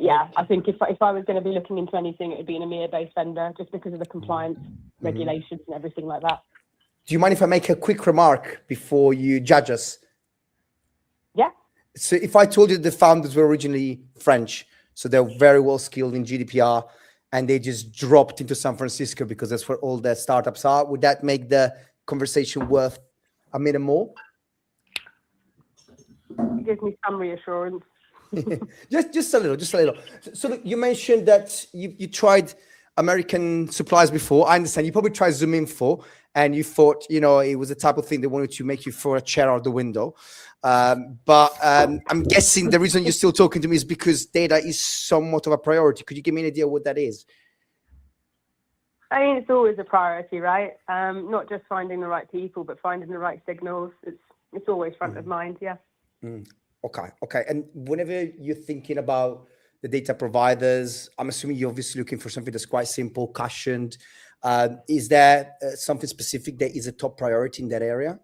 yeah, I think if I was going to be looking into anything, it would be an EMEA-based vendor just because of the compliance regulations and everything like that. Do you mind if I make a quick remark before you judge us? Yeah. So if I told you the founders were originally French, so they're very well skilled in GDPR, and they just dropped into San Francisco because that's where all the startups are, would that make the conversation worth a minute more? It gives me some reassurance. just a little. So look, you mentioned that you tried American suppliers before. I understand you probably tried Zoom Info and you thought, it was the type of thing they wanted to make you throw a chair out the window. But I'm guessing the reason you're still talking to me is because data is somewhat of a priority. Could you give me an idea what that is? I mean, it's always a priority, right? Not just finding the right people, but finding the right signals. It's always front of mind, yeah. Okay. And whenever you're thinking about the data providers, I'm assuming you're obviously looking for something that's quite simple, cushioned. Is there something specific that is a top priority in that area?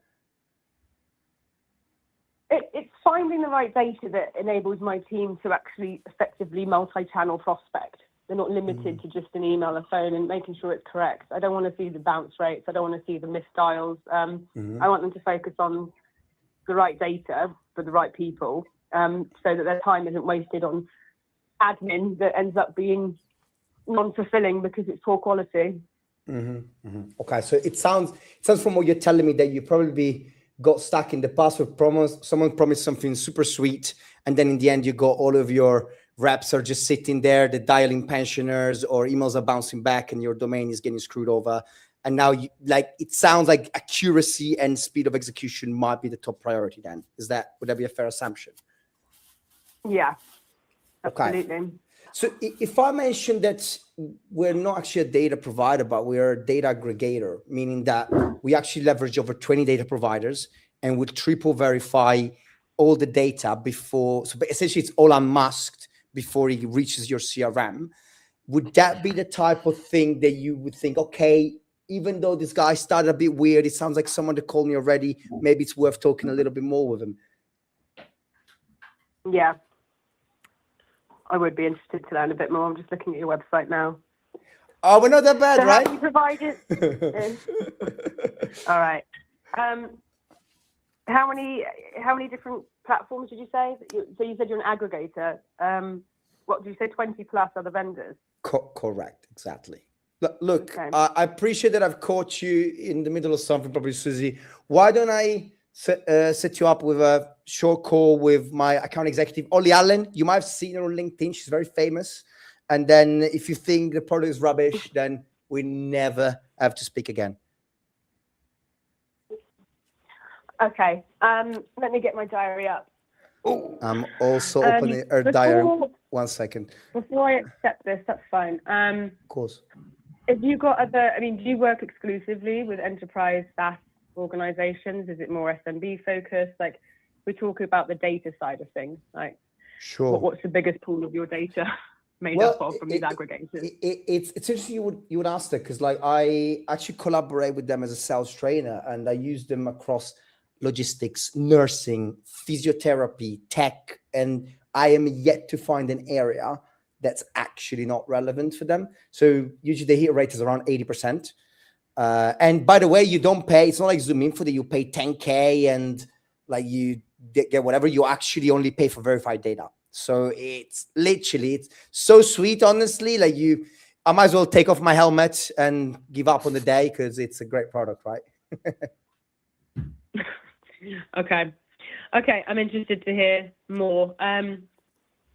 It's finding the right data that enables my team to actually effectively multi-channel prospect. They're not limited to just an email, a phone, and making sure it's correct. I don't want to see the bounce rates. I don't want to see the missed dials. I want them to focus on the right data for the right people, so that their time isn't wasted on admin that ends up being non-fulfilling because it's poor quality. Okay, so it sounds from what you're telling me that you probably got stuck in the past with someone promised something super sweet, and then in the end you got all of your reps are just sitting there, they're dialing pensioners, or emails are bouncing back and your domain is getting screwed over. And now it sounds like accuracy and speed of execution might be the top priority then. Would that be a fair assumption? Yeah, absolutely. Okay. So if I mention that we're not actually a data provider, but we're a data aggregator, meaning that we actually leverage over 20 data providers and we triple verify all the data before, so essentially it's all unmasked before it reaches your CRM. Would that be the type of thing that you would think, okay, even though this guy started a bit weird, it sounds like someone that called me already, maybe it's worth talking a little bit more with him? Yeah. I would be interested to learn a bit more. I'm just looking at your website now. Oh, we're not that bad, so right? How do you provide it? All right. How many different platforms did you say? So you said you're an aggregator. what do you say, 20 plus other vendors? Correct, exactly. Look, Okay. I appreciate that I've caught you in the middle of something, probably, Susie. Why don't I set you up with a short call with my account executive, Ollie Allen? You might have seen her on LinkedIn. She's very famous. And then if you think the product is rubbish, then we never have to speak again. Okay. Let me get my diary up. I'm also opening her diary. 1 second. Before I accept this, that's fine. Of course. Have you got other, I mean, do you work exclusively with enterprise SaaS organizations? Is it more SMB focused? Like, we're talking about the data side of things. Like, sure. What's the biggest pool of your data made up of from these aggregators? It's interesting you would ask that, because like I actually collaborate with them as a sales trainer, and I use them across logistics, nursing, physiotherapy, tech, and I am yet to find an area that's actually not relevant for them. So usually the hit rate is around 80%. And by the way, you don't pay, it's not like Zoom Info that you pay 10K and like you get whatever, you actually only pay for verified data. So it's literally, it's so sweet, honestly. Like I might as well take off my helmet and give up on the day, because it's a great product, right? Okay. I'm interested to hear more.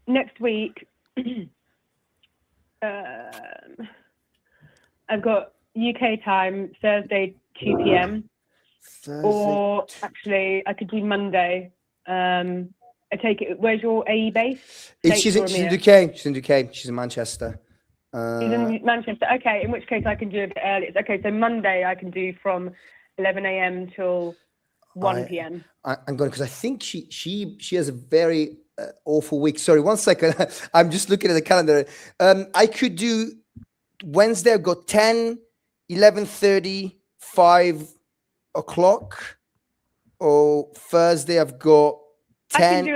Next week, I've got UK time, Thursday, 2 p.m. Or actually, I could do Monday. I take it. Where's your AE base? She's in the UK. She's in the UK. She's in Manchester. She's in Manchester. Okay, in which case I can do a bit early. Okay, so Monday I can do from 11 a.m. till 1 p.m. I'm going, because I think she has a very awful week. Sorry, 1 second. I'm just looking at the calendar. I could do Wednesday. I've got 10, 11:30, 5 o'clock. Or Thursday I've got 10. I can do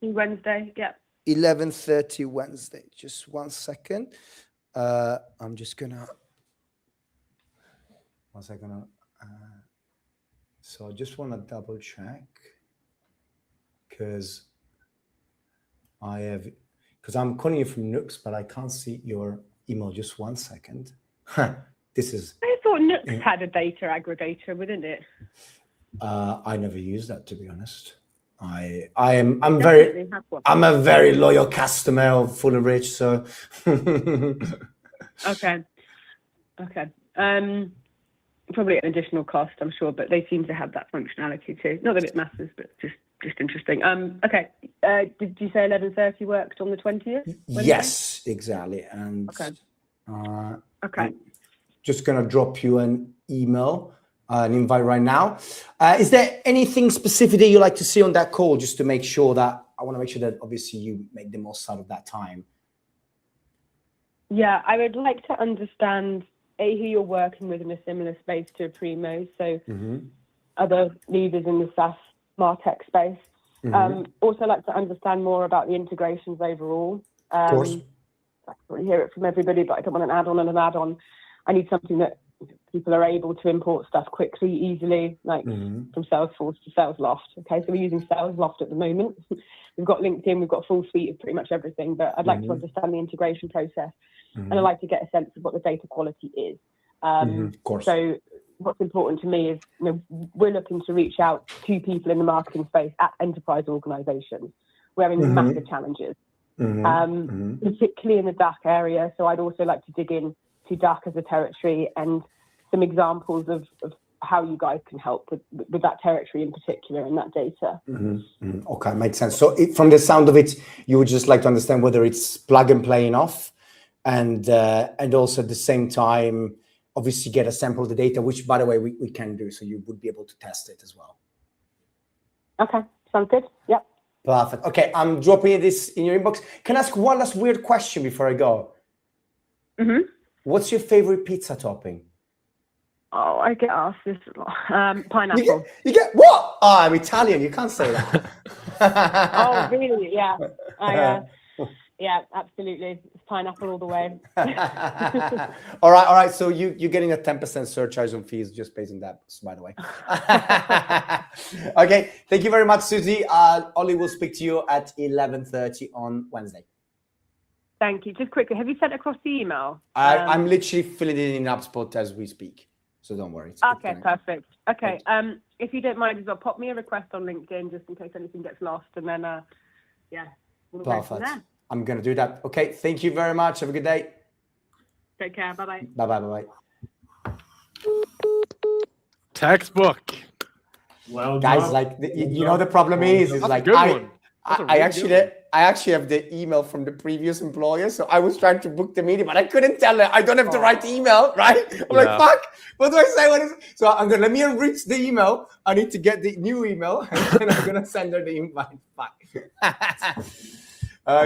11:30 Wednesday. Yeah. 11:30 Wednesday. Just 1 second. I'm just gonna. 1 second. So I just want to double check, because I'm calling you from Nooks, but I can't see your email. Just 1 second. This is. I thought Nooks had a data aggregator within it. I never use that, to be honest. I'm a very loyal customer of FullEnrich, so. Okay. Probably an additional cost, I'm sure, but they seem to have that functionality too. Not that it matters, but just interesting. Okay. Did you say 11:30 worked on the 20th? Yes, exactly. And okay. I'm just gonna drop you an email, an invite right now. Is there anything specific that you like to see on that call, just to make sure that I want to make sure that obviously you make the most out of that time? Yeah, I would like to understand who you're working with in a similar space to Primo, so other leaders in the SaaS MarTech space. Also like to understand more about the integrations overall. Of course. I can really hear it from everybody, but I don't want an add-on and an add-on. I need something that people are able to import stuff quickly, easily, like from Salesforce to SalesLoft. Okay, so we're using SalesLoft at the moment. We've got LinkedIn, we've got a full suite of pretty much everything, but I'd like to understand the integration process. And I'd like to get a sense of what the data quality is. Of course. So what's important to me is, we're looking to reach out to people in the marketing space at enterprise organizations. We're having massive challenges, particularly in the DACH area. So I'd also like to dig in to DACH as a territory and some examples of how you guys can help with that territory in particular and that data. Okay, makes sense. So from the sound of it, you would just like to understand whether it's plug and play enough, and also at the same time, obviously get a sample of the data, which, by the way, we can do. So you would be able to test it as well. Okay, sounds good. Yep. Perfect. Okay, I'm dropping this in your inbox. Can I ask one last weird question before I go? What's your favorite pizza topping? Oh, I get asked this a lot. Pineapple. You get what? Oh, I'm Italian. You can't say that. Oh, really? Yeah. Yeah, absolutely. It's pineapple all the way. All right. So you're getting a 10% surcharge on fees just based on that, by the way. Okay. Thank you very much, Susie. Ollie will speak to you at 11:30 on Wednesday. Thank you. Just quickly, have you sent across the email? I'm literally filling it in HubSpot as we speak, so don't worry. Okay, perfect. Okay, if you don't mind as well, pop me a request on LinkedIn just in case anything gets lost, and then we'll go from there. I'm gonna do that. Okay, thank you very much. Have a good day. Take care. Bye bye. Bye bye. Textbook. Well, guys, like you know, the problem is like I actually have the email from the previous employer, so I was trying to book the meeting, but I couldn't tell her I don't have the right email, right? I'm like, fuck, what do I say? So I'm gonna let me enrich the email. I need to get the new email, and then I'm gonna send her the invite. Fuck,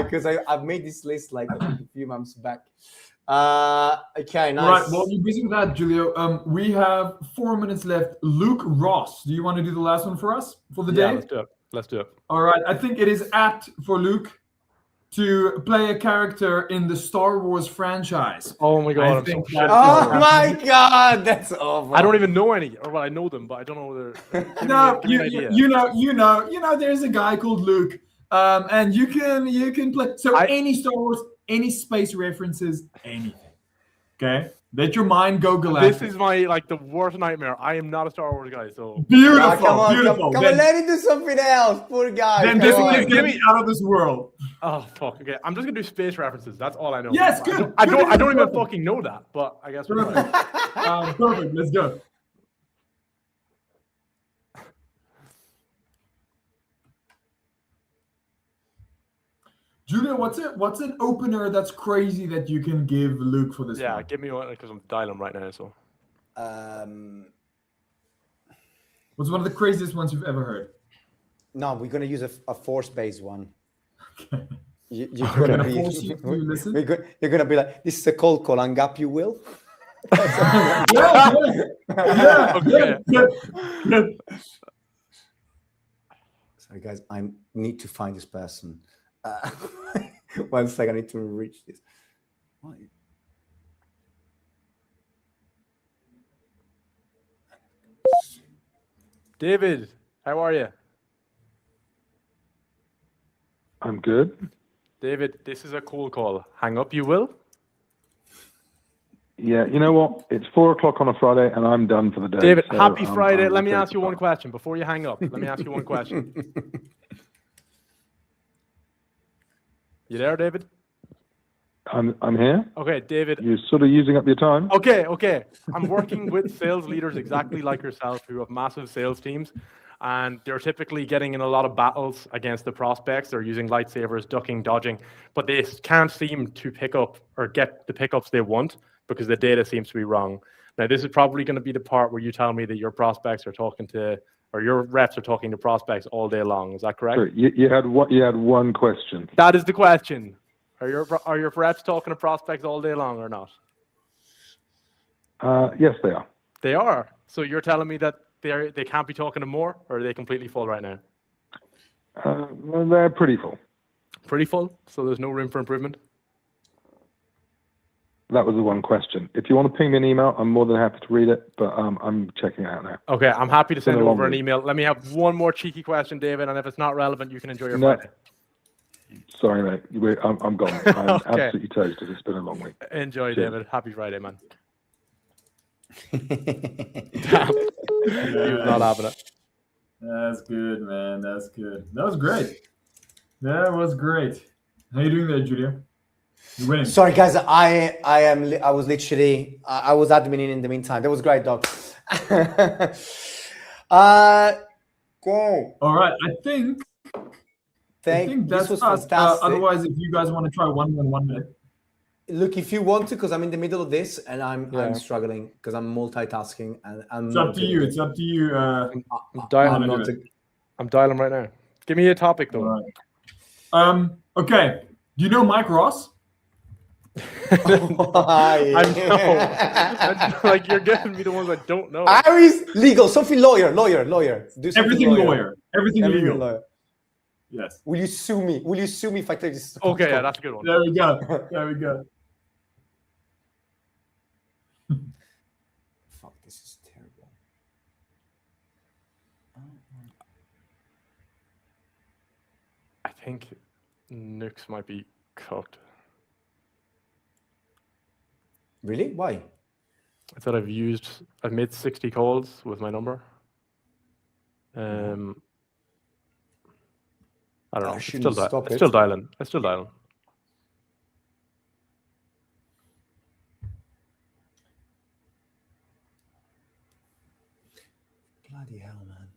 because I've made this list like a few months back. Okay, nice. All right, well, you're busy with that, Julio. We have 4 minutes left. Luke Ross, do you want to do the last one for us for the day? Let's do it. All right, I think it is apt for Luke to play a character in the Star Wars franchise. Oh my god! Oh my god, that's awful. I don't even know any, or well, I know them, but I don't know their. No, you know. There's a guy called Luke, and you can play. So any Star Wars, any space references, anything. Okay, let your mind go galactic. This is my the worst nightmare. I am not a Star Wars guy, so beautiful. Come on, beautiful. Come on, let him do something else, poor guy. Then get me out of this world. Oh fuck! Okay, I'm just gonna do space references. That's all I know. Yes, good. I don't even fucking know that, but I guess. Perfect. Perfect. Let's go. Julia, what's an opener that's crazy that you can give Luke for this? Yeah, one? give me one because I'm dialing right now. So. What's one of the craziest ones you've ever heard? No, we're gonna use a force-based one. Okay. You're gonna be. You're gonna be like, this is a cold call. Hang up, you will. Okay. Sorry, guys. I need to find this person. 1 second. I need to reach this. What? David, how are you? I'm good. David, this is a cold call. Hang up, you will? Yeah, you know what? It's 4 o'clock on a Friday, and I'm done for the day. David, so happy Friday. Let me okay ask you one question before you hang up. Let me ask you one question. You there, David? I'm here. Okay, David. You're sort of using up your time. Okay. I'm working with sales leaders exactly like yourself who have massive sales teams, and they're typically getting in a lot of battles against the prospects. They're using lightsabers, ducking, dodging, but they can't seem to pick up or get the pickups they want because the data seems to be wrong. Now, this is probably going to be the part where you tell me that your prospects are talking to, or your reps are talking to prospects all day long. Is that correct? Sorry, you had one question. That is the question. Are your reps talking to prospects all day long or not? Yes, they are. They are. So you're telling me that they can't be talking to more, or are they completely full right now? Well, they're pretty full. Pretty full. So there's no room for improvement. That was the one question. If you want to ping me an email, I'm more than happy to read it, but I'm checking it out now. Okay, I'm happy to send over an email. Let me have one more cheeky question, David, and if it's not relevant, you can enjoy your Friday. Sorry, mate. I'm gone. I'm absolutely toasted. It's been a long week. Enjoy, Cheers. David. Happy Friday, man. Damn. He was not having it. That's good, man. That's good. That was great. That was great. How you doing there, Julia? You're winning. Sorry, guys. I was literally. I was adminning in the meantime. That was great, dog. Go. All right. I think that's was us. fantastic. Otherwise, if you guys want to try one in 1 minute. Look, if you want to, because I'm in the middle of this and I'm struggling because I'm multitasking and I'm. It's up to you. It's up to you. I'm dialing right now. Give me a topic though. Right. Okay. Do you know Mike Ross? I know. Like you're giving me the ones I don't know. Iris legal, something lawyer. Do everything lawyer. Everything legal. Lawyer. Yes. Will you sue me? Will you sue me if I take this? Okay, yeah, that's a good one. There we go. Fuck, this is terrible. I think Nukes might be cooked. Really? Why? I said I've made 60 calls with my number. I don't know. I It's shouldn't still, stop it's it. still dialing. It's still dialing. Bloody hell, man.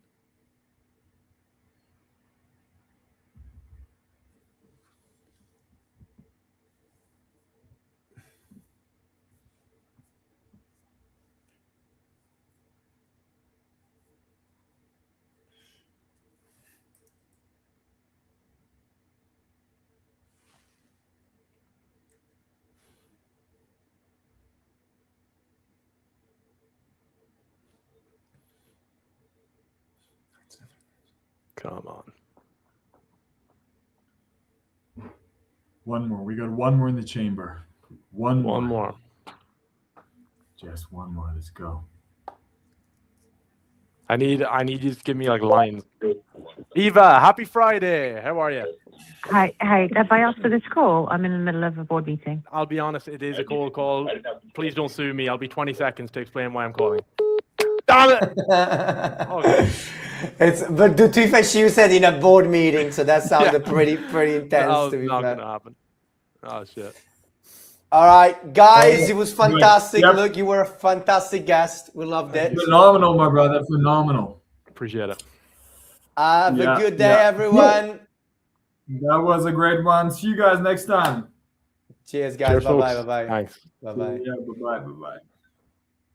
Come on. One more. We got one more in the chamber. One more. Just one more. Let's go. I need you to give me like lines. Eva, happy Friday. How are you? Hi, have I asked for this call? I'm in the middle of a board meeting. I'll be honest, it is a cold call. Please don't sue me. I'll be 20 seconds to explain why I'm calling. Damn it! Okay. But to be fair, she said in a board meeting, so that sounded pretty intense. That To be not fair. gonna happen. Oh shit. All right, guys, it was fantastic. Yep. Look, you were a fantastic guest. We loved it. Phenomenal, my brother. Phenomenal. Appreciate it. Have a good day, everyone. That was a great one. See you guys next time. Cheers, guys. Cheers, Bye-bye. folks. Bye-bye. Thanks. Bye-bye. Yeah, bye-bye. Bye-bye.